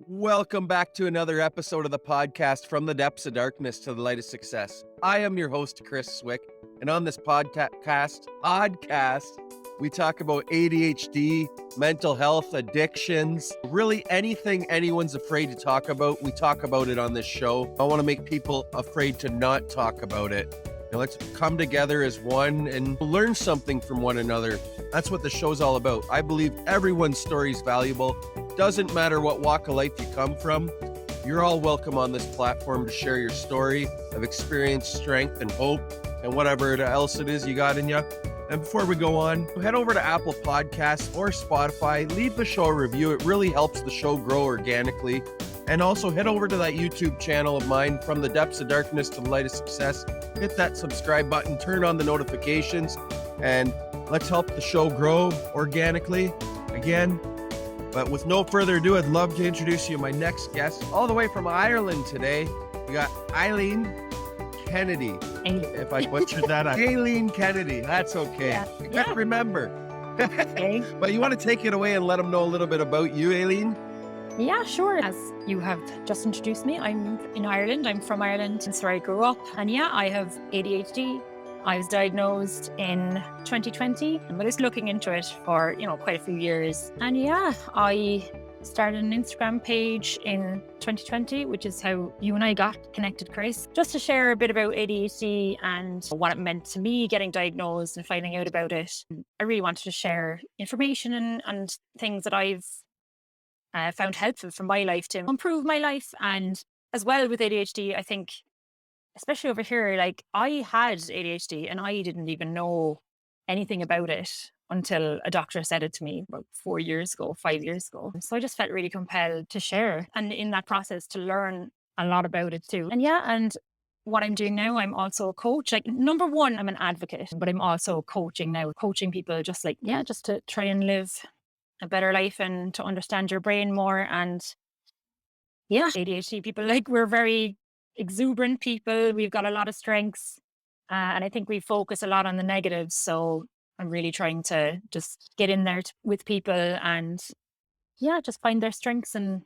Welcome back to another episode of the podcast, From the Depths of Darkness to the Light of Success. I am your host, Chris Swick, and on this podcast, we talk about ADHD, mental health, addictions, really anything anyone's afraid to talk about. We talk about it on this show. I want to make people afraid to not talk about it. Now let's come together as one and learn something from one another. That's what the show's all about. I believe everyone's story is valuable. Doesn't matter what walk of life you come from, you're all welcome on this platform to share your story of experience, strength, and hope, and whatever else it is you got in you. And before we go on, head over to Apple Podcasts or Spotify, leave the show a review. It really helps the show grow organically. And also head over to that YouTube channel of mine, From the Depths of Darkness to the Light of Success. Hit that subscribe button, turn on the notifications, and let's help the show grow organically. Again, but with no further ado, I'd love to introduce you to my next guest, all the way from Ireland today. We got Ailin Kennedy. If I butchered that, Ailin Kennedy. That's okay. Yeah. I can't remember. Okay. But you want to take it away and let them know a little bit about you, Ailin? Yeah, sure. As you have just introduced me, I'm in Ireland. I'm from Ireland. That's where I grew up. And yeah, I have ADHD. I was diagnosed in 2020, but I was looking into it for, quite a few years. And yeah, I started an Instagram page in 2020, which is how you and I got connected, Chris, just to share a bit about ADHD and what it meant to me getting diagnosed and finding out about it. I really wanted to share information and things that I've found helpful for my life to improve my life. And as well with ADHD, I think, especially over here, like I had ADHD and I didn't even know anything about it until a doctor said it to me about 5 years ago. So I just felt really compelled to share. And in that process, to learn a lot about it too. And yeah, and what I'm doing now, I'm also a coach. Like, number one, I'm an advocate, but I'm also coaching now, coaching people just to try and live a better life and to understand your brain more. And yeah, ADHD people, like, we're very exuberant people. We've got a lot of strengths. And I think we focus a lot on the negatives. So I'm really trying to just get in there with people and yeah, just find their strengths and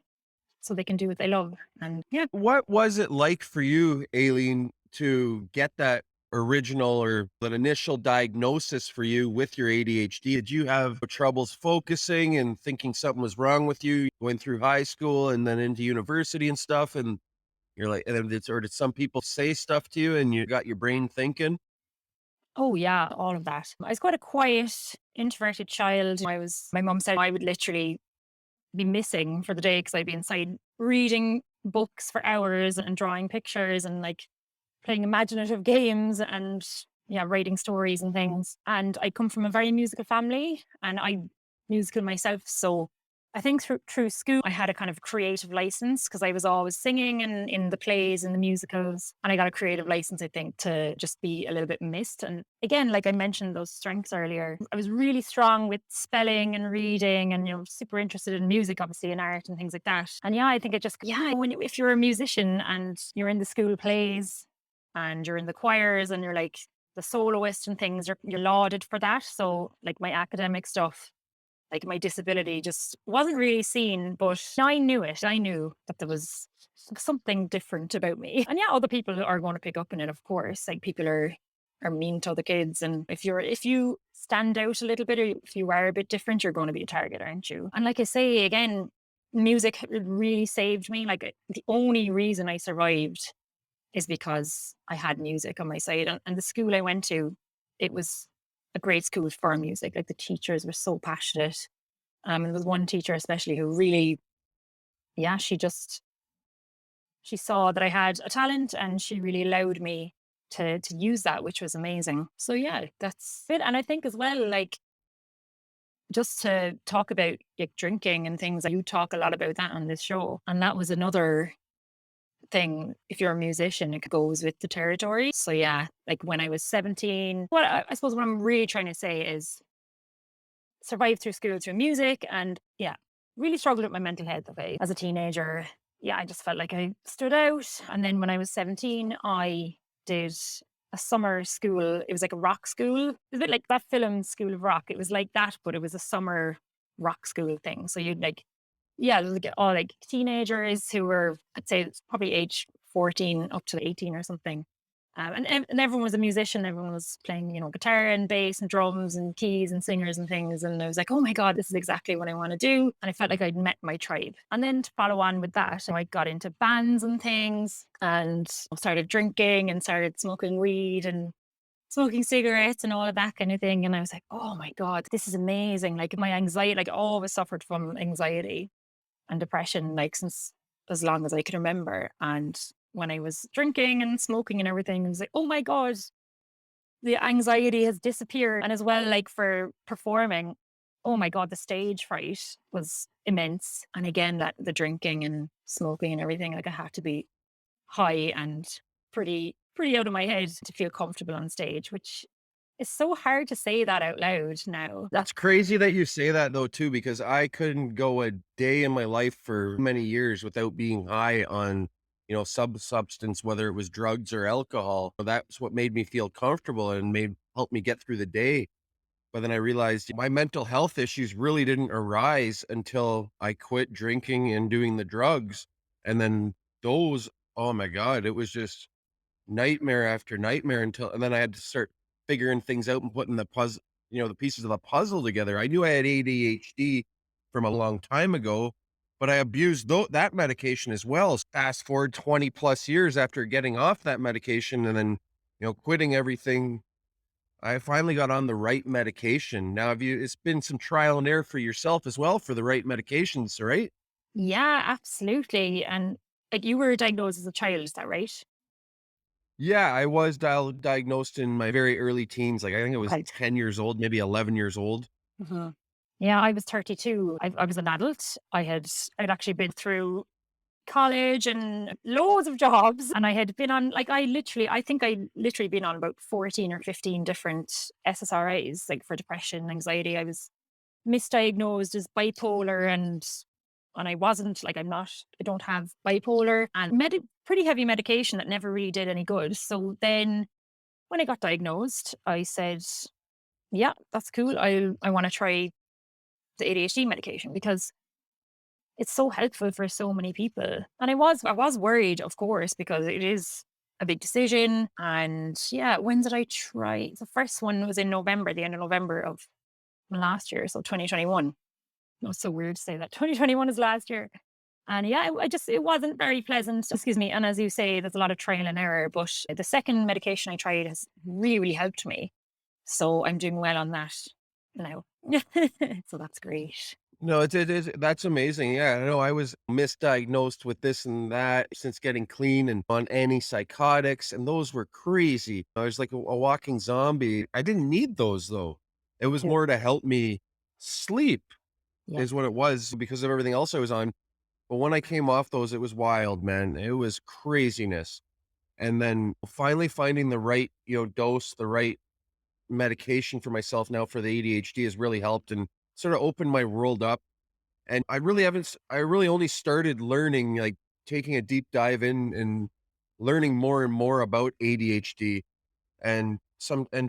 so they can do what they love. And yeah. What was it like for you, Ailin, to get that original or that initial diagnosis for you with your ADHD? Did you have troubles focusing and thinking something was wrong with you going through high school and then into university and stuff? And you're like, and then did some people say stuff to you and you got your brain thinking? Oh yeah, all of that. I was quite a quiet, introverted child. My mum said I would literally be missing for the day because I'd be inside reading books for hours and drawing pictures and like playing imaginative games and yeah, writing stories and things. And I come from a very musical family and I'm musical myself. So I think through school, I had a kind of creative license because I was always singing and in the plays and the musicals. And I got a creative license, I think, to just be a little bit missed. And again, like I mentioned those strengths earlier, I was really strong with spelling and reading and, super interested in music, obviously, and art and things like that. And yeah, I think if you're a musician and you're in the school plays and you're in the choirs and you're like the soloist and things, you're lauded for that. So like my academic stuff, like my disability just wasn't really seen, but I knew it. I knew that there was something different about me. And yeah, other people are going to pick up on it, of course. Like people are mean to other kids. And if you stand out a little bit or if you are a bit different, you're going to be a target, aren't you? And like I say, again, music really saved me. Like the only reason I survived is because I had music on my side. And the school I went to, it was a great school for music. Like the teachers were so passionate. And there was one teacher especially who really, yeah, she saw that I had a talent and she really allowed me to use that, which was amazing. So yeah, that's it. And I think as well, like just to talk about like drinking and things, you talk a lot about that on this show. And that was another thing. If you're a musician, it goes with the territory. So yeah, like when I was 17, I suppose what I'm really trying to say is survived through school through music and yeah, really struggled with my mental health. Okay, as a teenager, yeah, I just felt like I stood out. And then when I was 17, I did a summer school. It was like a rock school. It was a bit like that film School of Rock. It was like that, but it was a summer rock school thing. So you'd like yeah, there's like all like teenagers who were, I'd say it's probably age 14 up to 18 or something. And everyone was a musician. Everyone was playing, guitar and bass and drums and keys and singers and things. And I was like, oh my God, this is exactly what I want to do. And I felt like I'd met my tribe. And then to follow on with that, I got into bands and things and started drinking and started smoking weed and smoking cigarettes and all of that kind of thing. And I was like, oh my God, this is amazing. Like my anxiety, like I always suffered from anxiety and depression, like since as long as I can remember. And when I was drinking and smoking and everything, I was like, oh my God, the anxiety has disappeared. And as well, like for performing, oh my God, the stage fright was immense. And again, that the drinking and smoking and everything, like I had to be high and pretty out of my head to feel comfortable on stage, which is so hard to say that out loud now. It's crazy that you say that though too, because I couldn't go a day in my life for many years without being high on, substance, whether it was drugs or alcohol. That's what made me feel comfortable and made helped me get through the day. But then I realized my mental health issues really didn't arise until I quit drinking and doing the drugs. And then those, oh my God, it was just nightmare after nightmare and then I had to start figuring things out and putting the pieces of the puzzle together. I knew I had ADHD from a long time ago, but I abused that medication as well. Fast forward 20 plus years after getting off that medication and then, quitting everything, I finally got on the right medication. Now, it's been some trial and error for yourself as well for the right medications, right? Yeah, absolutely. And like you were diagnosed as a child, is that right? Yeah, I was diagnosed in my very early teens. Like, I think it was Right. 10 years old, maybe 11 years old. Mhm. Yeah, I was 32. I was an adult. I'd actually been through college and loads of jobs, and I had been on like I think I literally been on about 14 or 15 different SSRIs, like for depression, anxiety. I was misdiagnosed as bipolar, and I wasn't, like I don't have bipolar, and pretty heavy medication that never really did any good. So then when I got diagnosed, I said, yeah, that's cool. I want to try the ADHD medication because it's so helpful for so many people. And I was worried, of course, because it is a big decision. And yeah, when did I try? The first one was in November, the end of November of last year, so 2021. No, it's so weird to say that 2021 is last year. And yeah, it wasn't very pleasant. Excuse me. And as you say, there's a lot of trial and error. But the second medication I tried has really, really helped me. So I'm doing well on that now. So that's great. No, it is that's amazing. Yeah, I know I was misdiagnosed with this and that since getting clean and on antipsychotics, and those were crazy. I was like a walking zombie. I didn't need those though. It was Too. more to help me sleep Yeah. is what it was because of everything else I was on. But when I came off those, it was wild, man. It was craziness. And then finally finding the right, dose, the right medication for myself now for the ADHD has really helped and sort of opened my world up. And I really only started learning, like taking a deep dive in and learning more and more about ADHD and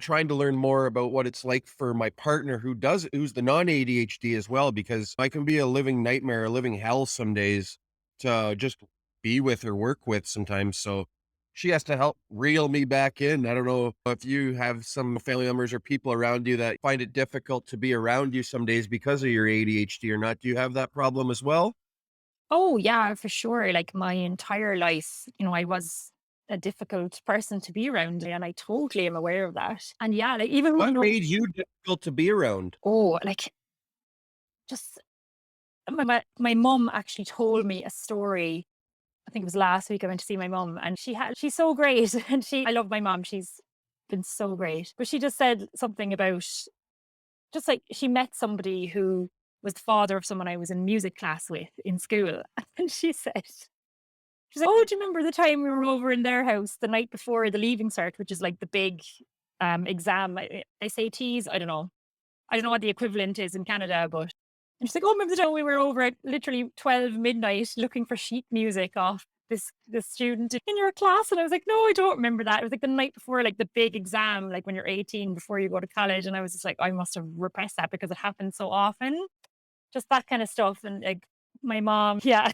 trying to learn more about what it's like for my partner who's the non-ADHD as well, because I can be a living nightmare, a living hell some days to just be with or work with sometimes. So she has to help reel me back in. I don't know if you have some family members or people around you that find it difficult to be around you some days because of your ADHD or not. Do you have that problem as well? Oh, yeah, for sure. Like my entire life, I was a difficult person to be around, and I totally am aware of that. And yeah, like even What when, made you difficult to be around? like just my mom actually told me a story. I think it was last week I went to see my mom, and she's so great. And I love my mom. She's been so great. But she just said something about just like she met somebody who was the father of someone I was in music class with in school. And she's like, "Oh, do you remember the time we were over in their house the night before the leaving cert, which is like the big exam, SATs? I don't know what the equivalent is in Canada, but." And she's like, "Oh, remember the time we were over at literally 12 midnight looking for sheet music off this student in your class?" And I was like, "No, I don't remember that. It was like the night before, like the big exam, like when you're 18 before you go to college." And I was just like, I must have repressed that because it happens so often. Just that kind of stuff. And like my mom. Yeah.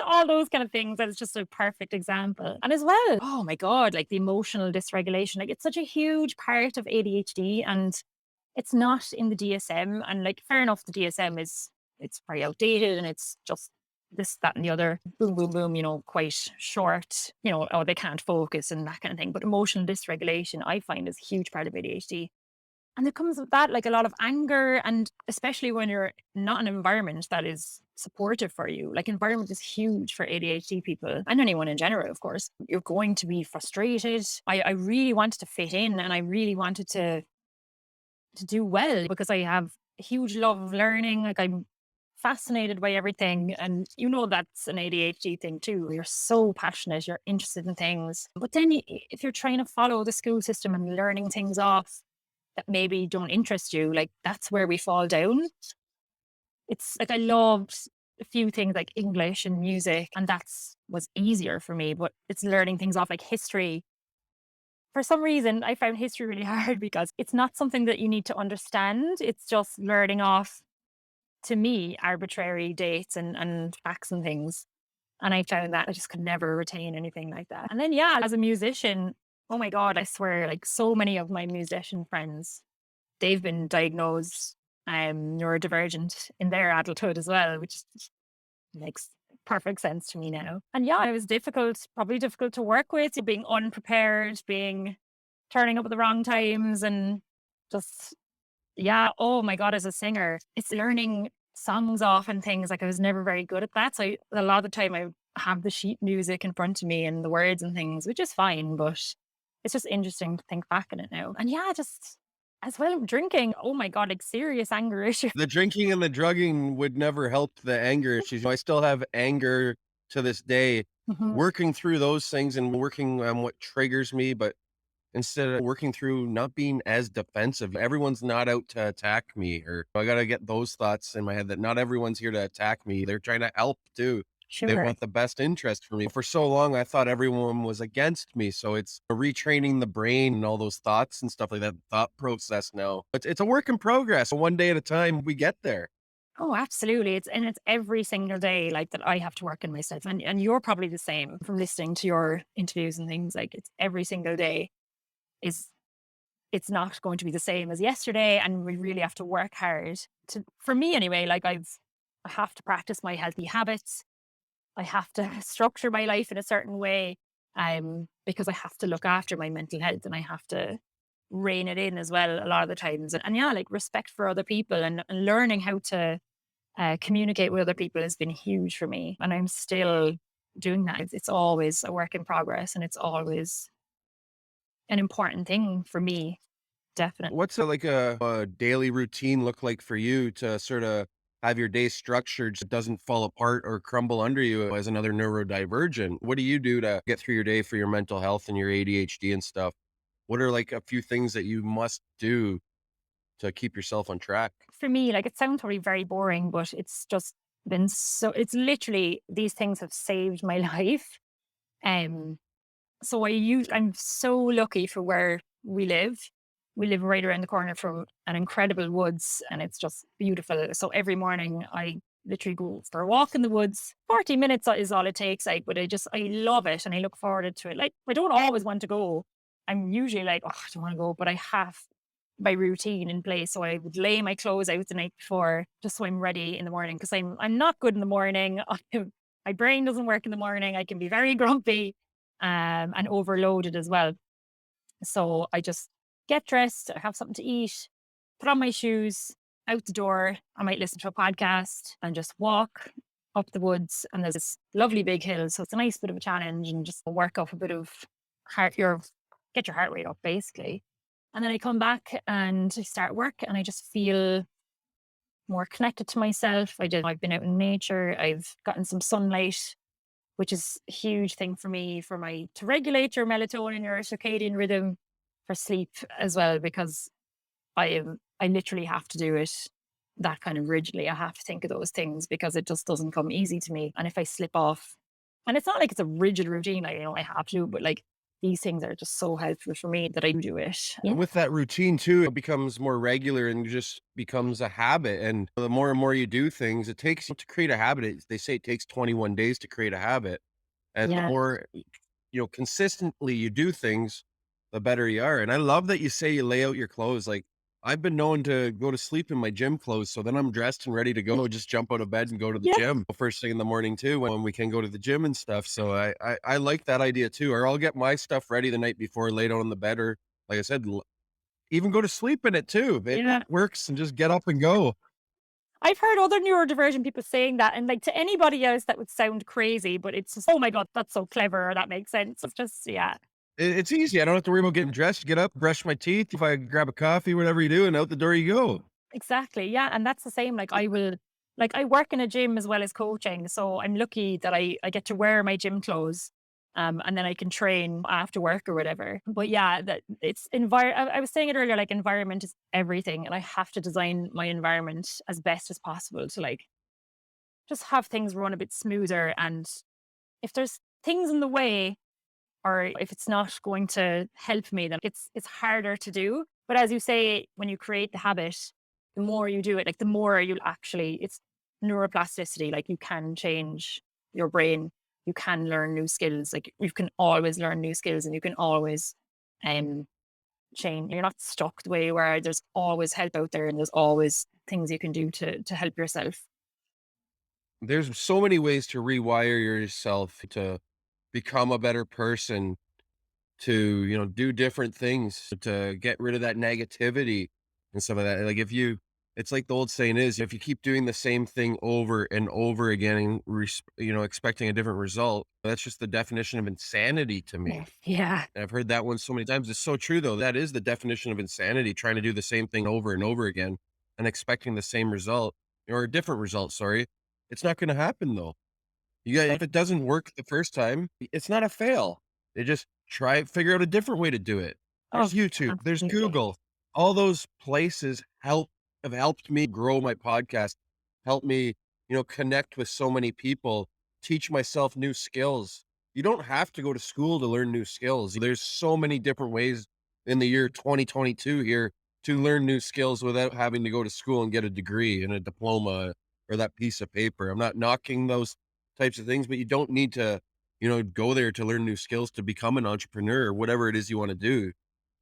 All those kind of things. That is just a perfect example. And as well, oh my God, like the emotional dysregulation, like it's such a huge part of ADHD and it's not in the DSM. And like, fair enough, the DSM it's very outdated and it's just this, that, and the other, boom, boom, boom, quite short, oh, they can't focus and that kind of thing. But emotional dysregulation, I find, is a huge part of ADHD. And it comes with that, like a lot of anger, and especially when you're not in an environment that is supportive for you. Like, environment is huge for ADHD people and anyone in general, of course. You're going to be frustrated. I really wanted to fit in and I really wanted to do well because I have a huge love of learning. Like, I'm fascinated by everything. And that's an ADHD thing too. You're so passionate, you're interested in things. But then if you're trying to follow the school system and learning things off that maybe don't interest you, like that's where we fall down. It's like I loved a few things like English and music, and that's was easier for me, but it's learning things off like history. For some reason, I found history really hard because it's not something that you need to understand. It's just learning off, to me, arbitrary dates and facts and things. And I found that I just could never retain anything like that. And then, yeah, as a musician, oh my God, I swear, like so many of my musician friends, they've been diagnosed neurodivergent in their adulthood as well, which makes perfect sense to me now. And yeah, it was difficult, probably difficult to work with, being unprepared, turning up at the wrong times, and just, yeah, oh my God, as a singer, it's learning songs off and things. Like, I was never very good at that. So a lot of the time I have the sheet music in front of me and the words and things, which is fine, but it's just interesting to think back on it now. And yeah, just as well, drinking. Oh my God, like serious anger issues. The drinking and the drugging would never help the anger issues. I still have anger to this day, Mhm. working through those things and working on what triggers me, but instead of working through not being as defensive. Everyone's not out to attack me, or I gotta get those thoughts in my head that not everyone's here to attack me. They're trying to help too. They Sure. want the best interest for me. For so long, I thought everyone was against me. So it's retraining the brain and all those thoughts and stuff like that, thought process now. It's a work in progress. One day at a time, we get there. Oh, absolutely. It's every single day like that I have to work on myself. And you're probably the same from listening to your interviews and things. Like, it's every single day is it's not going to be the same as yesterday. And we really have to work hard to, for me anyway, like I have to practice my healthy habits. I have to structure my life in a certain way. Because I have to look after my mental health and I have to rein it in as well a lot of the times. And yeah, like respect for other people and learning how to communicate with other people has been huge for me. And I'm still doing that. It's always a work in progress and it's always an important thing for me, definitely. What's a daily routine look like for you to sort of have your day structured so it doesn't fall apart or crumble under you as another neurodivergent? What do you do to get through your day for your mental health and your ADHD and stuff? What are like a few things that you must do to keep yourself on track? For me, like it sounds probably very boring, but it's just been so, it's literally, these things have saved my life. Um, I'm so lucky for where we live. We live right around the corner from an incredible woods and it's just beautiful. So every morning I literally go for a walk in the woods. 40 minutes is all it takes, like, but I love it and I look forward to it. Like, I don't always want to go. I'm usually like, oh, I don't want to go, but I have my routine in place. So I would lay my clothes out the night before just so I'm ready in the morning because I'm not good in the morning. My brain doesn't work in the morning. I can be very grumpy and overloaded as well. So I just get dressed, have something to eat, put on my shoes, out the door. I might listen to a podcast and just walk up the woods. And there's this lovely big hill. So it's a nice bit of a challenge and just work up a bit of get your heart rate up basically. And then I come back and I start work and I just feel more connected to myself. I've been out in nature. I've gotten some sunlight, which is a huge thing for me to regulate your melatonin, your circadian rhythm for sleep as well, because I literally have to do it that kind of rigidly. I have to think of those things because it just doesn't come easy to me. And if I slip off, and it's not like it's a rigid routine, I have to, but like these things are just so helpful for me that I do it. Yeah. And with that routine too, it becomes more regular and just becomes a habit. And the more and more you do things, it takes to create a habit. They say it takes 21 days to create a habit. And the Yeah. more, consistently you do things, the better you are. And I love that you say you lay out your clothes. Like I've been known to go to sleep in my gym clothes. So then I'm dressed and ready to go, just jump out of bed and go to the Yeah. gym first thing in the morning too, when we can go to the gym and stuff. So I like that idea too. Or I'll get my stuff ready the night before, lay down on the bed, or like I said, even go to sleep in it too. It Yeah. works and just get up and go. I've heard other neurodivergent people saying that, and like to anybody else that would sound crazy, but it's just, oh my God, that's so clever, or that makes sense. It's just, yeah, It's easy. I don't have to worry about getting dressed. Get up, brush my teeth. If I grab a coffee, whatever you do, and out the door you go. exactly. Yeah. And that's the same. Like I work in a gym as well as coaching. So I'm lucky that I get to wear my gym clothes. And then I can train after work or whatever. But yeah, that it's I was saying it earlier, like environment is everything. And I have to design my environment as best as possible to like just have things run a bit smoother. And if there's things in the way, or if it's not going to help me, then it's harder to do. But as you say, when you create the habit, the more you do it, like the more you'll actually, it's neuroplasticity. Like you can change your brain, you can learn new skills. Like you can always learn new skills, and you can always um change. You're not stuck the way you are. There's always help out there, and there's always things you can do to help yourself. There's so many ways to rewire yourself to become a better person, to, do different things, to get rid of that negativity and some of that. Like it's like the old saying is, if you keep doing the same thing over and over again and, expecting a different result, that's just the definition of insanity to Yeah. me. Yeah. And I've heard that one so many times. It's so true though. That is the definition of insanity, trying to do the same thing over and over again and expecting the same result or a different result. Sorry. It's not going to happen though. If it doesn't work the first time, it's not a fail. They just figure out a different way to do it. Oh, There's YouTube, there's absolutely. Google. All those places have helped me grow my podcast, help me, connect with so many people, teach myself new skills. You don't have to go to school to learn new skills. There's so many different ways in the year 2022 here to learn new skills without having to go to school and get a degree and a diploma or that piece of paper. I'm not knocking those types of things, but you don't need to, go there to learn new skills to become an entrepreneur or whatever it is you want to do.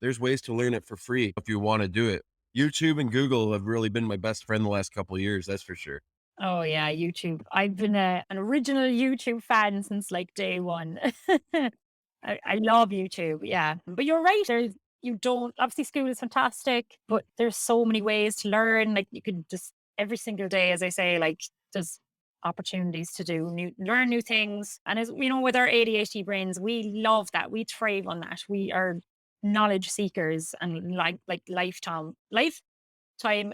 There's ways to learn it for free if you want to do it. YouTube and Google have really been my best friend the last couple of years. That's for sure. Oh yeah, YouTube. I've been an original YouTube fan since like day one. I love YouTube. Yeah, but you're right. You don't obviously school is fantastic, but there's so many ways to learn. Like you could just every single day, as I say, like there's opportunities to learn new things. And as with our ADHD brains, we love that. We thrive on that. We are knowledge seekers and like lifetime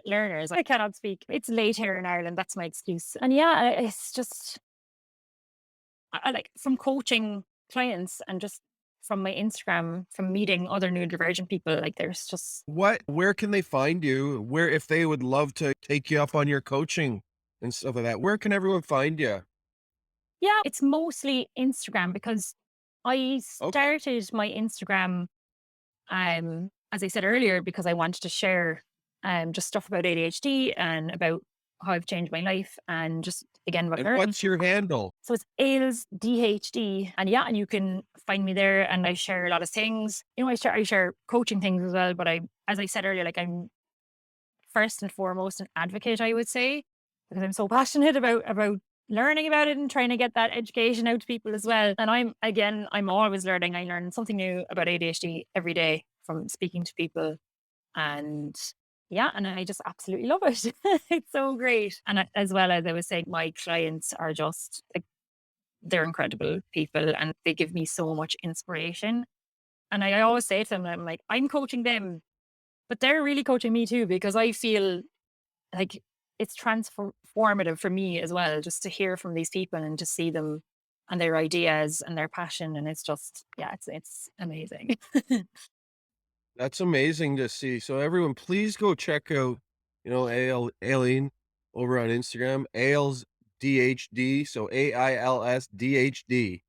learners. I cannot speak. It's late here in Ireland. That's my excuse. And yeah, it's just I like from coaching clients and just from my Instagram, from meeting other neurodivergent people. Like there's just Where can they find you? Where, if they would love to take you up on your coaching and stuff like that, where can everyone find you? yeah, it's mostly Instagram because I Okay. started my Instagram as I said earlier, because I wanted to share just stuff about ADHD and about how I've changed my life and just again about And learning. what's your handle? So it's Ail's DHD. And yeah, and you can find me there and I share a lot of things. I share coaching things as well. But as I said earlier, like I'm first and foremost an advocate, I would say, because I'm so passionate about learning about it and trying to get that education out to people as well. And I'm always learning. I learn something new about ADHD every day from speaking to people. And yeah, and I just absolutely love it. It's so great. And as well as I was saying, my clients are just like, they're incredible people and they give me so much inspiration. And I always say to them, I'm like, I'm coaching them, but they're really coaching me too, because I feel like it's transformative for me as well, just to hear from these people and to see them and their ideas and their passion. And it's just, yeah, it's amazing. That's amazing to see. So everyone, please go check out, Ailin over on Instagram, Ail's DHD. So AILS DHD.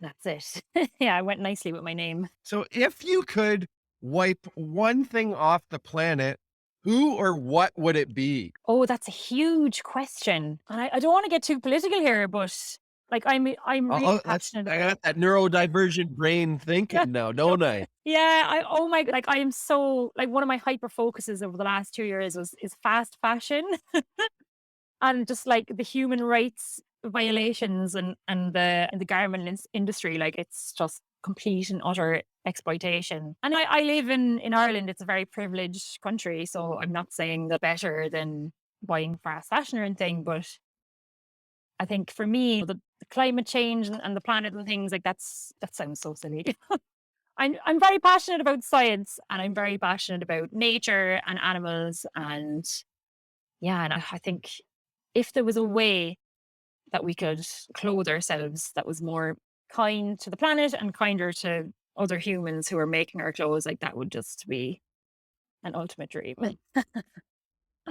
That's it. Yeah, it went nicely with my name. So if you could wipe one thing off the planet, who or what would it be? Oh, that's a huge question. And I don't want to get too political here, but like I'm really That's passionate I about. got that neurodivergent brain Yeah. thinking now, don't I? Yeah, oh my, like I am so like one of my hyper focuses over the last 2 years is fast fashion and just like the human rights violations and the garment industry. Like it's just complete and utter exploitation. And I live in Ireland. It's a very privileged country, so I'm not saying that better than buying fast fashion or anything, but I think for me, the climate change and the planet and things like that sounds so silly. I'm very passionate about science and I'm very passionate about nature and animals and yeah, and I think if there was a way that we could clothe ourselves that was more kind to the planet and kinder to other humans who are making our clothes, like that would just be an ultimate dream.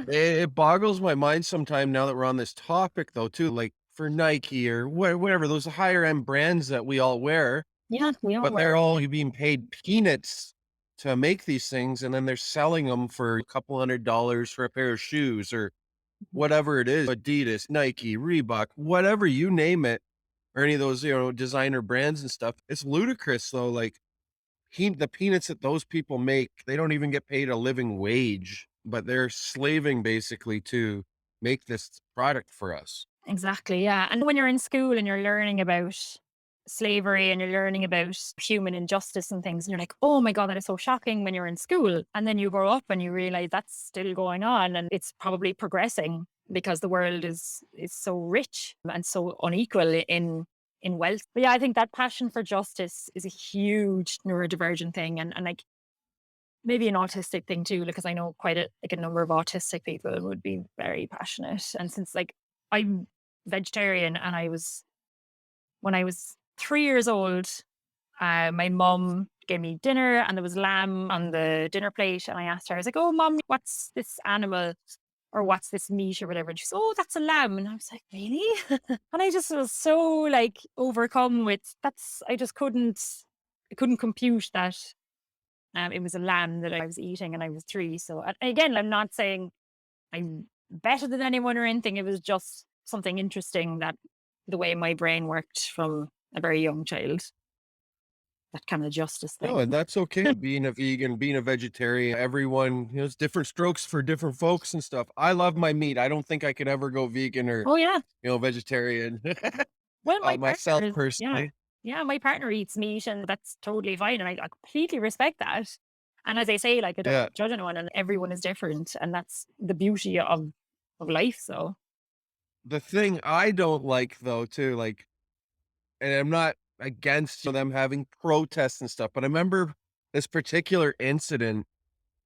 It boggles my mind sometime now that we're on this topic though too, like for Nike or whatever, those higher end brands that we all wear, Yeah, we all but were. they're all being paid peanuts to make these things, and then they're selling them for a couple $100 for a pair of shoes or whatever it is, Adidas, Nike, Reebok, whatever you name it, or any of those, designer brands and stuff. It's ludicrous though, like the peanuts that those people make, they don't even get paid a living wage, but they're slaving basically to make this product for us. Exactly. Yeah. And when you're in school and you're learning about slavery and you're learning about human injustice and things, and you're like, oh my God, that is so shocking when you're in school. And then you grow up and you realize that's still going on and it's probably progressing because the world is so rich and so unequal in wealth. But yeah, I think that passion for justice is a huge neurodivergent thing and like maybe an autistic thing too, because I know quite a number of autistic people would be very passionate. And since like I'm vegetarian and when I was 3 years old, my mum gave me dinner and there was lamb on the dinner plate. And I asked her, I was like, oh, mom, what's this animal or what's this meat or whatever? And she said, oh, that's a lamb. And I was like, really? And I just was so like overcome with I couldn't compute that it was a lamb that I was eating and I was 3. So again, I'm not saying I'm better than anyone or anything. It was just something interesting that the way my brain worked from a very young child, that kind of justice No, thing. and that's okay. Being a vegan, being a vegetarian, everyone, it's different strokes for different folks and stuff. I love my meat. I don't think I could ever go vegan or, Oh yeah. vegetarian. Well, my Myself partner is yeah. personally. Yeah, my partner eats meat and that's totally fine. And I completely respect that. And as I say, like I Yeah. don't judge anyone and everyone is different. And that's the beauty of life. So The thing I don't like though, too, like, and I'm not against them having protests and stuff, but I remember this particular incident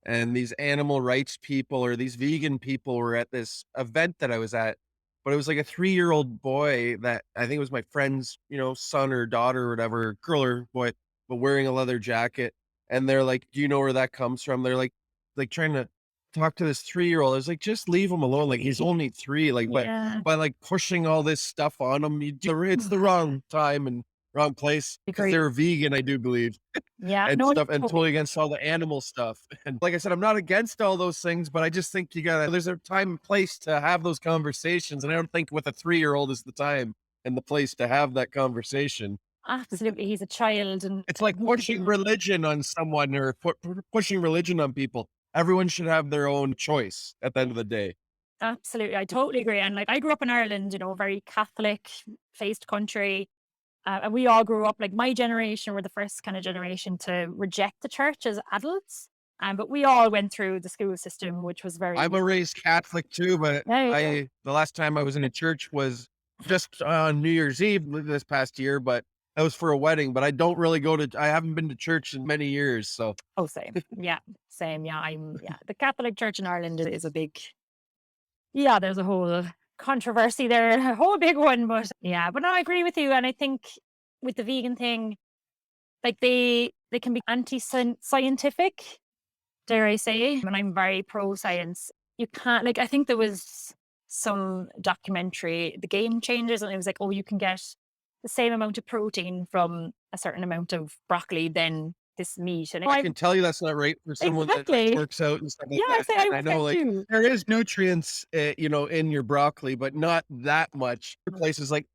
and these animal rights people or these vegan people were at this event that I was at, but it was like a 3-year-old boy that I think it was my friend's, son or daughter or whatever, girl or boy, but wearing a leather jacket. And they're like, "Do you know where that comes from?" They're like trying to talk to this 3-year-old. I was like, "Just leave him alone. Like he's only 3." Like, but yeah, by like pushing all this stuff on him, it's the wrong time and wrong place because agree. they're vegan, I do believe Yeah, and no, stuff, and totally. totally against all the animal stuff. And like I said, I'm not against all those things, but I just think there's a time and place to have those conversations. And I don't think with a 3-year-old is the time and the place to have that conversation. Absolutely. He's a child and It's like he should pushing be religion on someone or pushing religion on people. Everyone should have their own choice at the end of the day. absolutely. I totally agree. And like I grew up in Ireland, very Catholic faced country. And we all grew up like my generation were the first kind of generation to reject the church as adults. But we all went through the school system, which was I'm very a raised Catholic too, but yeah, the last time I was in a church was just on New Year's Eve this past year, but that was for a wedding. But I haven't been to church in many years. So oh same. Yeah, same. Yeah, the Catholic Church in Ireland is a big yeah, there's a whole controversy there, a whole big one. But yeah, but no, I agree with you. And I think with the vegan thing, like they can be anti-scientific, dare I say, and I'm very pro science. You can't like I think there was some documentary, The Game Changers, and it was like, oh, you can get the same amount of protein from a certain amount of broccoli than this meat. And I I can tell you that's not right for someone that like exactly. works out and stuff Yeah, like I that. say I And I work know out like too. there is nutrients, in your broccoli, but not that much. Places like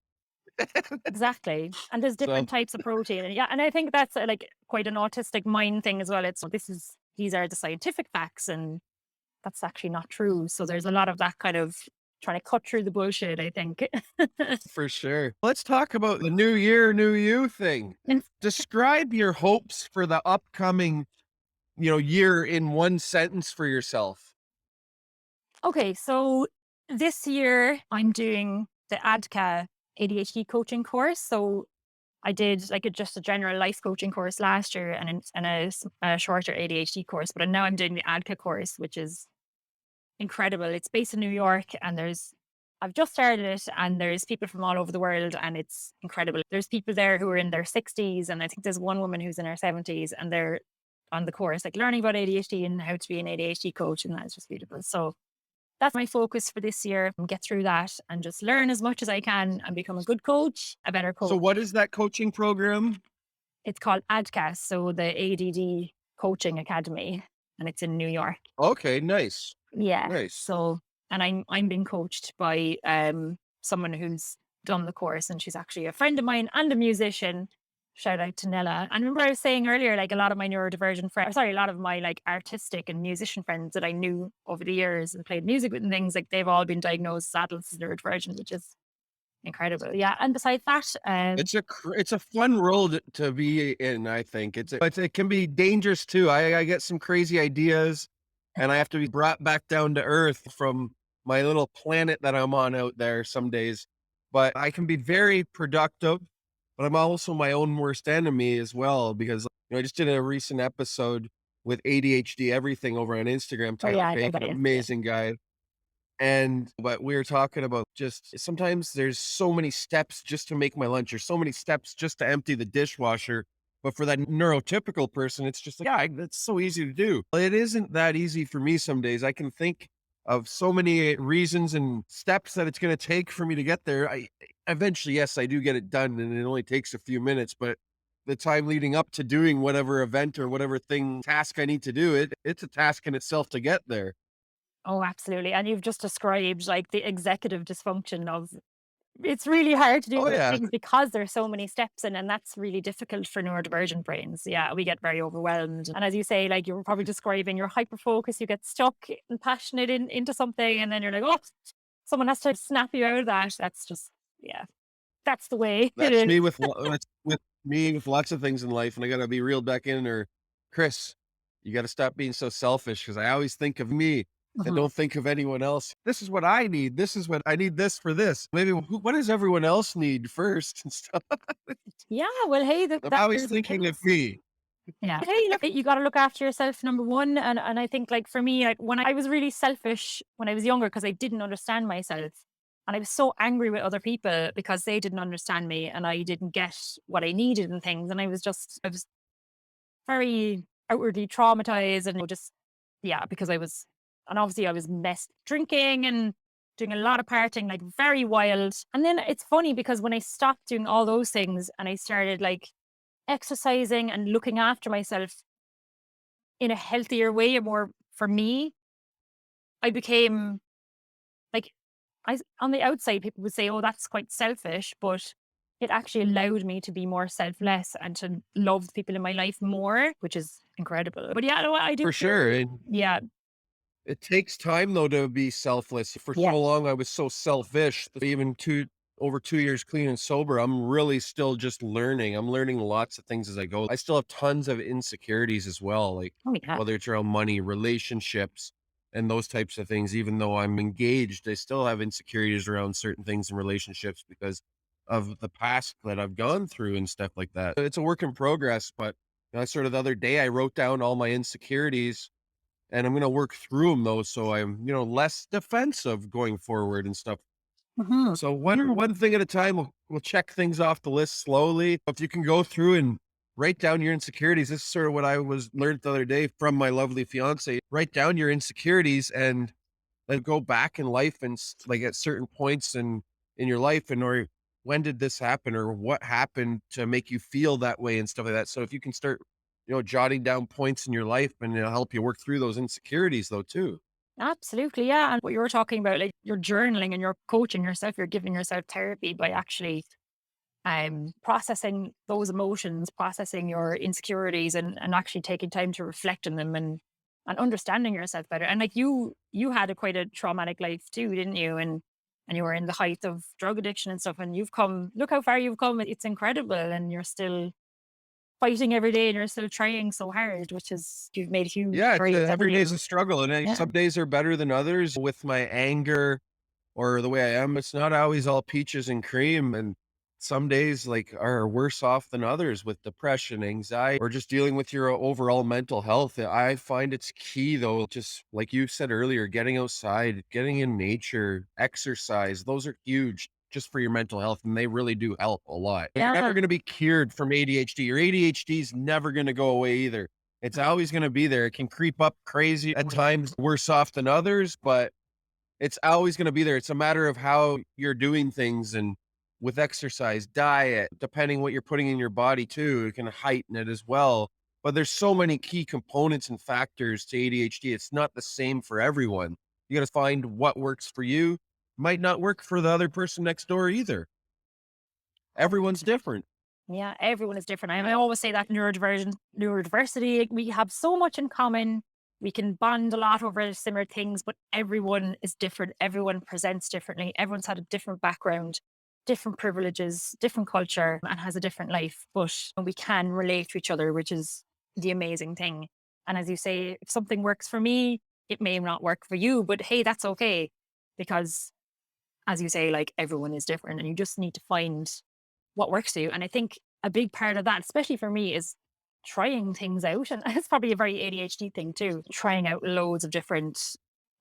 Exactly. And there's so different types of protein. And yeah, and I think that's like quite an autistic mind thing as well. These are the scientific facts, and that's actually not true. So there's a lot of that kind of trying to cut through the bullshit, I think. for sure. Let's talk about the new year, new you thing. And Describe your hopes for the upcoming, year in one sentence for yourself. okay, so this year I'm doing the ADCA ADHD coaching course. So I did like just a general life coaching course last year and a shorter ADHD course, but now I'm doing the ADCA course, which is incredible. It's based in New York, and I've just started it, and there's people from all over the world, and it's incredible. There's people there who are in their 60s, and I think there's one woman who's in her 70s, and they're on the course, like learning about ADHD and how to be an ADHD coach, and that's just beautiful. So that's my focus for this year. Get through that and just learn as much as I can and become a good coach, a better So coach. what is that coaching program? It's called ADCAS, so the ADD Coaching Academy, and it's in New York. Okay, nice. Yeah. Nice. So, and I'm being coached by someone who's done the course, and she's actually a friend of mine and a musician. Shout out to Nella. And remember I was saying earlier, like a lot of my neurodivergent friends, sorry, a lot of my like artistic and musician friends that I knew over the years and played music with and things, like they've all been diagnosed as adults as neurodivergent, which is incredible. Yeah. And besides that, It's a fun world to be in, I think. But it can be dangerous too. I get some crazy ideas and I have to be brought back down to earth from my little planet that I'm on out there some days. But I can be very productive, but I'm also my own worst enemy as well because I just did a recent episode with ADHD everything over on Instagram, oh Tyler yeah, I know Bacon, about it. amazing guy. And but we were talking about just sometimes there's so many steps just to make my lunch or so many steps just to empty the dishwasher. But for that neurotypical person, it's just like, yeah, that's so easy to do. It isn't that easy for me some days. I can think of so many reasons and steps that it's going to take for me to get there. I eventually, yes, I do get it done and it only takes a few minutes, but the time leading up to doing whatever event or whatever task I need to do, it's a task in itself to get there. Oh, absolutely. And you've just described like the executive dysfunction of it's really hard to do Oh those yeah, things because there's so many steps in, and that's really difficult for neurodivergent brains. Yeah, we get very overwhelmed. And as you say, like you were probably describing, you're hyper focused, you get stuck and passionate into something, and then you're like, oh, someone has to snap you out of that. That's just, yeah, that's the way it That's is. me that's with me with lots of things in life, and I gotta be reeled back in or, "Chris, you gotta stop being so selfish because I always think of me and Mhm. don't think of anyone else. This is what I need. This is what I need this for this. Maybe what does everyone else need first and stuff? Yeah, well, hey, I'm that always there's a thinking of place. me. Yeah. Hey, look, you got to look after yourself, number one. And I think, like, for me, like, when I was really selfish when I was younger, because I didn't understand myself. And I was so angry with other people because they didn't understand me and I didn't get what I needed and things. And I was very outwardly traumatized and just, yeah, because and obviously I was messed drinking and doing a lot of partying, like very wild. And then it's funny because when I stopped doing all those things and I started like exercising and looking after myself in a healthier way, more for me, I became like, on the outside, people would say, oh, that's quite selfish, but it actually allowed me to be more selfless and to love the people in my life more, which is incredible. But yeah, no, I do For feel, sure, and yeah, it takes time though to be selfless. For yeah. so long I was so selfish. Even over 2 years clean and sober, I'm really still just learning. I'm learning lots of things as I go. I still have tons of insecurities as well, like Oh, yeah. whether it's around money, relationships, and those types of things. Even though I'm engaged, I still have insecurities around certain things in relationships because of the past that I've gone through and stuff like that. It's a work in progress, but sort of the other day I wrote down all my insecurities and I'm gonna work through them though, so I'm, less defensive going forward and stuff. Mhm. So one thing at a time, we'll check things off the list slowly. If you can go through and write down your insecurities, this is sort of what I was learned the other day from my lovely fiance. Write down your insecurities and then go back in life and like at certain points in your life, and or when did this happen or what happened to make you feel that way and stuff like that. So if you can start, jotting down points in your life and it'll help you work through those insecurities though too. Absolutely. Yeah. And what you were talking about, like you're journaling and you're coaching yourself, you're giving yourself therapy by actually processing those emotions, processing your insecurities and actually taking time to reflect on them and understanding yourself better. And like you had a quite a traumatic life too, didn't you? And you were in the height of drug addiction and stuff, and you've come, look how far you've come. It's incredible. And you're still fighting every day and you're still trying so hard, which is, you've made huge Yeah, strides, every haven't day is you? a struggle, and Yeah. some days are better than others. With my anger or the way I am, it's not always all peaches and cream. And some days like are worse off than others with depression, anxiety, or just dealing with your overall mental health. I find it's key though, just like you said earlier, getting outside, getting in nature, exercise. Those are huge just for your mental health, and they really do help a lot. You're never Yeah. going to be cured from ADHD. Your ADHD is never going to go away either. It's always going to be there. It can creep up crazy at times, worse off than others, but it's always gonna be there. It's a matter of how you're doing things, and with exercise, diet, depending what you're putting in your body too, it can heighten it as well. But there's so many key components and factors to ADHD. It's not the same for everyone. You gotta find what works for you. Might not work for the other person next door either. Everyone's different. Yeah, everyone is different. I always say that neurodiversity, like, we have so much in common. We can bond a lot over similar things, but everyone is different. Everyone presents differently. Everyone's had a different background, different privileges, different culture, and has a different life. But we can relate to each other, which is the amazing thing. And as you say, if something works for me, it may not work for you, but hey, that's okay. Because as you say, like everyone is different and you just need to find what works for you. And I think a big part of that, especially for me, is trying things out. And it's probably a very ADHD thing too, trying out loads of different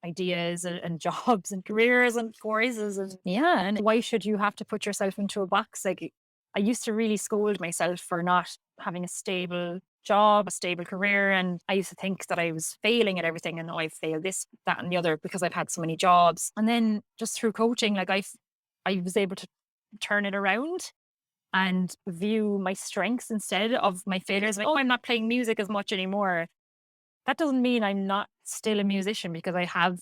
ideas and jobs and careers and courses. And yeah, and why should you have to put yourself into a box? Like I used to really scold myself for not having a stable job, a stable career. And I used to think that I was failing at everything. And oh, I failed this, that, and the other because I've had so many jobs. And then just through coaching, like I was able to turn it around and view my strengths instead of my failures. Like, oh, I'm not playing music as much anymore. That doesn't mean I'm not still a musician because I have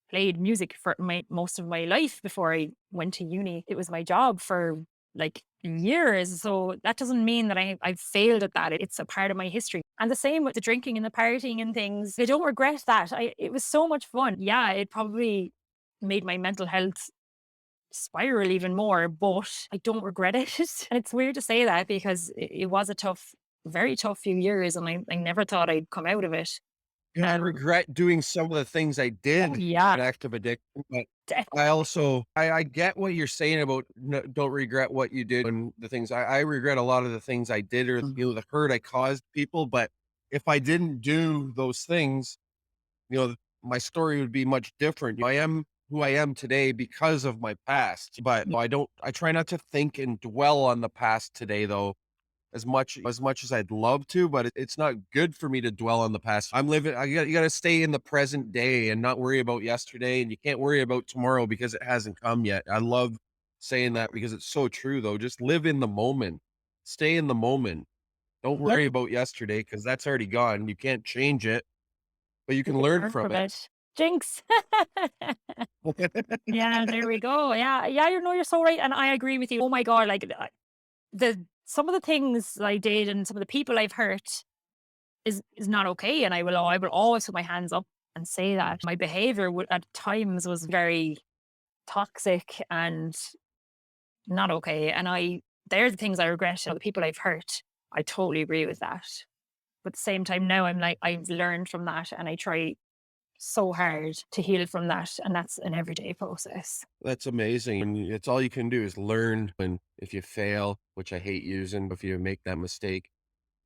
played music for most of my life before I went to uni. It was my job for like years. So that doesn't mean that I've failed at that. It's a part of my history. And the same with the drinking and the partying and things. I don't regret that. It was so much fun. Yeah, it probably made my mental health spiral even more, but I don't regret it. And it's weird to say that because it was a tough, very tough few years, and I never thought I'd come out of it. Yeah, I regret doing some of the things I Oh, did yeah, in active addiction, but definitely. I also I get what you're saying about don't regret what you did and the things I regret a lot of the things I did or the hurt I caused people, but if I didn't do those things, my story would be much different. I am who I am today because of my past, but I try not to think and dwell on the past today though as much as I'd love to, but it's not good for me to dwell on the past. You got to stay in the present day and not worry about yesterday, and you can't worry about tomorrow because it hasn't come yet. I love saying that because it's so true though. Just live in the moment. Stay in the moment. Don't Yeah, worry about yesterday because that's already gone. You can't change it, but you you can can learn learn from from it. it. Jinx. Yeah, there we go. Yeah, yeah, you're so right, and I agree with you. Oh my god, like the some of the things I did and some of the people I've hurt is not okay, and I will always put my hands up and say that my behavior at times was very toxic and not okay. And they're the things I regret. The people I've hurt, I totally agree with that. But at the same time, now I'm like, I've learned from that and I try so hard to heal from that. And that's an everyday process. That's amazing. And it's all you can do is learn. And if you fail, which I hate using, if you make that mistake,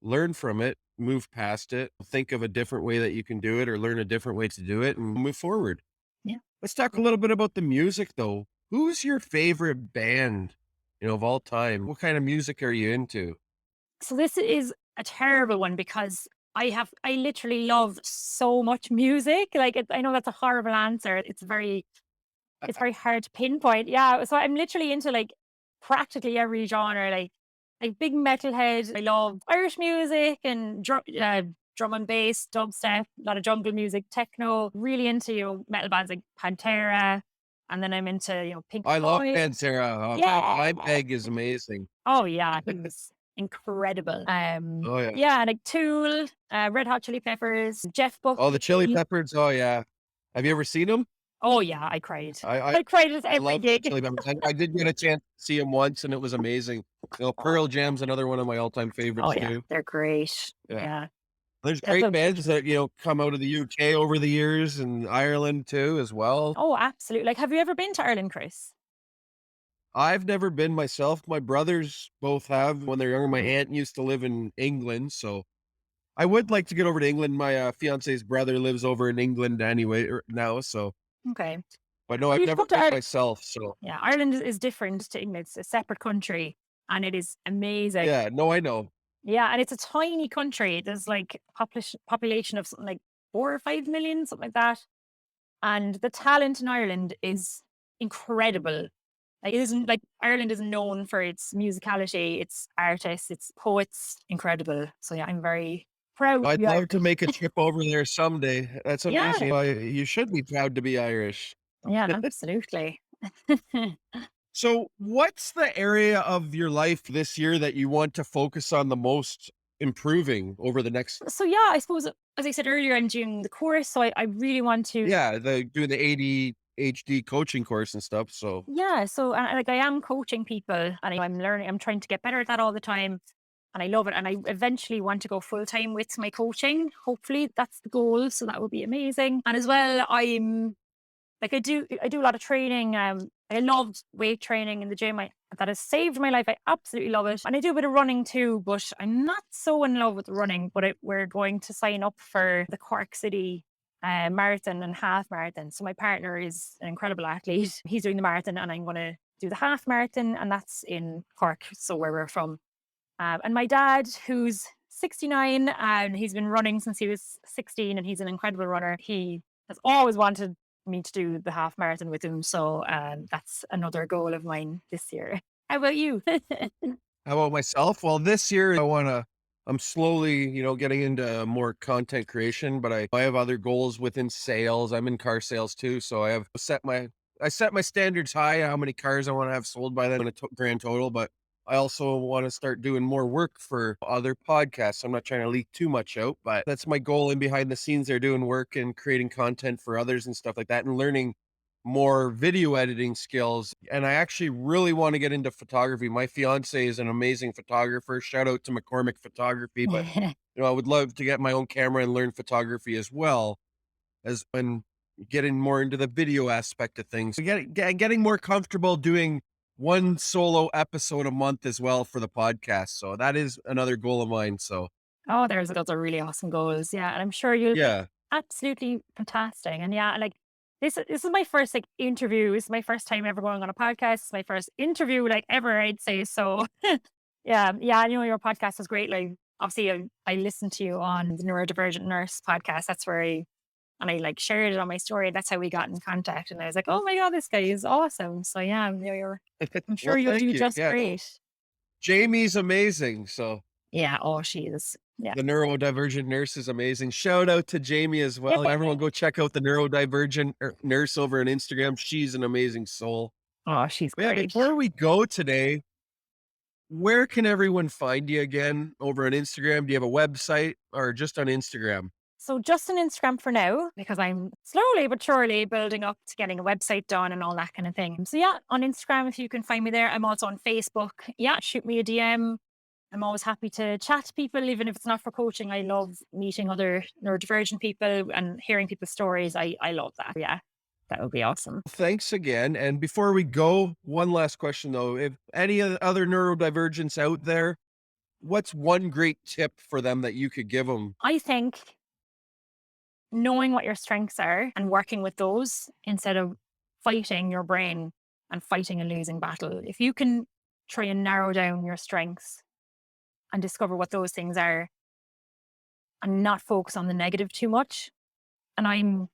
learn from it, move past it, think of a different way that you can do it or learn a different way to do it and move forward. Yeah. Let's talk a little bit about the music though. Who's your favorite band, of all time? What kind of music are you into? So this is a terrible one because I literally love so much music. Like I know that's a horrible answer. It's very hard to pinpoint. Yeah. So I'm literally into like practically every genre, like big metalhead. I love Irish music and drum and bass, dubstep, a lot of jungle music, techno. Really into metal bands like Pantera, and then I'm into Pink I love Floyd. Pantera. Yeah. Dimebag is amazing. Oh yeah, he was incredible. Oh yeah. Yeah, like Tool, Red Hot Chili Peppers, Jeff Oh, the Chili Buckley. Peppers. Oh yeah. Have you ever seen them? Oh yeah, I cried. I I, I cried at I every love gig. Chili Peppers. I did get a chance to see them once, and it was amazing. Pearl Jam's another one of my all-time Oh favorites yeah, too. they're great. Yeah. Yeah. There's That's great a bands that, come out of the UK over the years and Ireland too as well. Oh, absolutely. Like, have you ever been to Ireland, Chris? I've never been myself. My brothers both have when they're younger. My aunt used to live in England, so I would like to get over to England. My, fiance's brother lives over in England anyway now, so Okay. but no, Well, I've you should never come to been Ireland. myself, so Yeah, Ireland is different to England. It's a separate country and it is amazing. yeah, no, I know. Yeah, and it's a tiny country. There's like population of something like 4 or 5 million, something like that. And the talent in Ireland is incredible. Like, it isn't like Ireland is known for its musicality, its artists, its poets, incredible. So yeah, I'm very proud to I'd be love to Irish. make a trip over there someday. That's Yeah, amazing. You should be proud to be Irish. yeah, absolutely. So, what's the area of your life this year that you want to focus on the most improving over the next So yeah, I suppose as I said earlier, I'm doing the course, so I really want to. yeah, doing the ADHD coaching course and stuff, so Yeah, so like I am coaching people, and I'm learning. I'm trying to get better at that all the time, and I love it. And I eventually want to go full time with my coaching. Hopefully, that's the goal. So that would be amazing. And as well, I'm like I do a lot of training. I loved weight training in the gym. That has saved my life. I absolutely love it. And I do a bit of running too, but I'm not so in love with running. But we're going to sign up for the Cork City marathon and half marathon. So my partner is an incredible athlete. He's doing the marathon, and I'm going to do the half marathon, and that's in Cork, so where we're from. And my dad, who's 69, and he's been running since he was 16, and he's an incredible runner. He has always wanted me to do the half marathon with him. So that's another goal of mine this year. How about you? how about myself? Well, this year I'm slowly, getting into more content creation, but I have other goals within sales. I'm in car sales too, so I set my standards high, how many cars I want to have sold by then in a grand total, but I also want to start doing more work for other podcasts. I'm not trying to leak too much out, but that's my goal in behind the scenes. They're doing work and creating content for others and stuff like that and learning more video editing skills. And I actually really want to get into photography. My fiance is an amazing photographer. Shout out to McCormick Photography. But, I would love to get my own camera and learn photography as well as when getting more into the video aspect of things. Getting more comfortable doing one solo episode a month as well for the podcast. So that is another goal of mine. So Oh, those are really awesome goals. Yeah. And I'm sure you'll be yeah. absolutely fantastic. And yeah, like this is my first like interview. This is my first time ever going on a podcast. It's my first interview like ever, I'd say. So yeah, I know your podcast is great. Like obviously I listened to you on the Neurodivergent Nurse podcast. That's where I like shared it on my story. That's how we got in contact. And I was like, oh my God, this guy is awesome. So yeah, I'm Well, sure you'll thank do you. just Yeah. great. Jamie's amazing. So Yeah. Oh, she is. Yeah. the neurodivergent nurse is amazing. Shout out to Jamie as well. Everyone go check out the neurodivergent nurse over on Instagram. She's an amazing soul. Oh, she's But yeah, great. before we go today, where can everyone find you again? Over on Instagram? Do you have a website or just on Instagram? So just on Instagram for now, because I'm slowly but surely building up to getting a website done and all that kind of thing. So yeah, on Instagram, if you can find me there. I'm also on Facebook. Yeah, shoot me a DM. I'm always happy to chat to people, even if it's not for coaching. I love meeting other neurodivergent people and hearing people's stories. I love that. Yeah, that would be awesome. Thanks again. And before we go, one last question though. If any other neurodivergents out there, what's one great tip for them that you could give them? I think knowing what your strengths are and working with those instead of fighting your brain and fighting a losing battle. If you can try and narrow down your strengths and discover what those things are and not focus on the negative too much. And I'm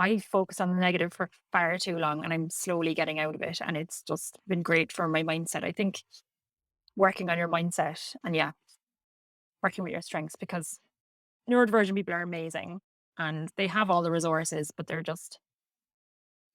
I focus on the negative for far too long and I'm slowly getting out of it. And it's just been great for my mindset. I think working on your mindset and working with your strengths, because neurodivergent people are amazing and they have all the resources, but they're just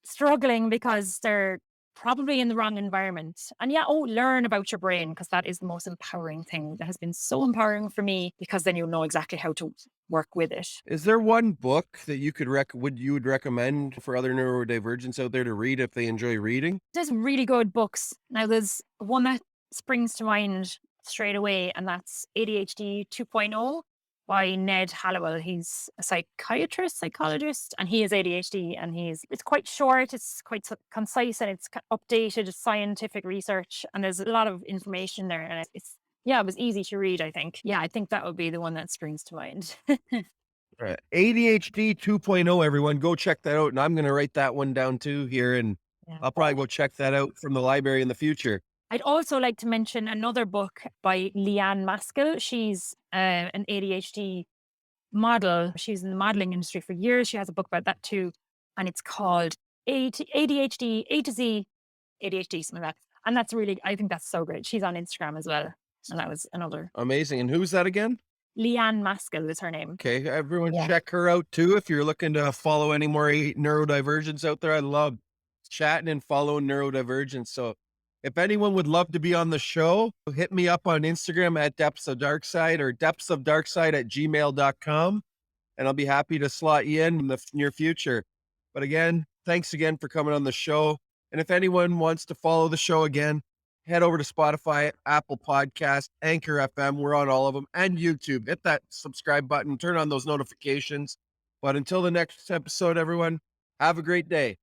struggling because they're probably in the wrong environment. And learn about your brain, because that is the most empowering thing. That has been so empowering for me, because then you know exactly how to work with it. Is there one book that you could would recommend for other neurodivergents out there to read if they enjoy reading? There's really good books. Now, there's one that springs to mind straight away, and that's ADHD 2.0 by Ned Hallowell. He's a psychologist, and he has ADHD, and it's quite short, it's quite concise, and it's updated scientific research, and there's a lot of information there, and it was easy to read, I think. Yeah, I think that would be the one that springs to mind. Right. ADHD 2.0, everyone, go check that out. And I'm going to write that one down too here, and Yeah. I'll probably go check that out from the library in the future. I'd also like to mention another book by Leanne Maskell. She's an ADHD model. She's in the modeling industry for years. She has a book about that too. And it's called ADHD, A to Z, ADHD, something like that. And I think that's so great. She's on Instagram as well. And that was another. Amazing. And who's that again? Leanne Maskell is her name. Okay, everyone Yeah. check her out too if you're looking to follow any more neurodivergents out there. I love chatting and following neurodivergents. So if anyone would love to be on the show, hit me up on Instagram at Depths of Darkside or depthsofdarkside@gmail.com, and I'll be happy to slot you in the near future. But again, thanks again for coming on the show. And if anyone wants to follow the show again, head over to Spotify, Apple Podcast, Anchor FM. We're on all of them, and YouTube. Hit that subscribe button, turn on those notifications. But until the next episode, everyone, have a great day.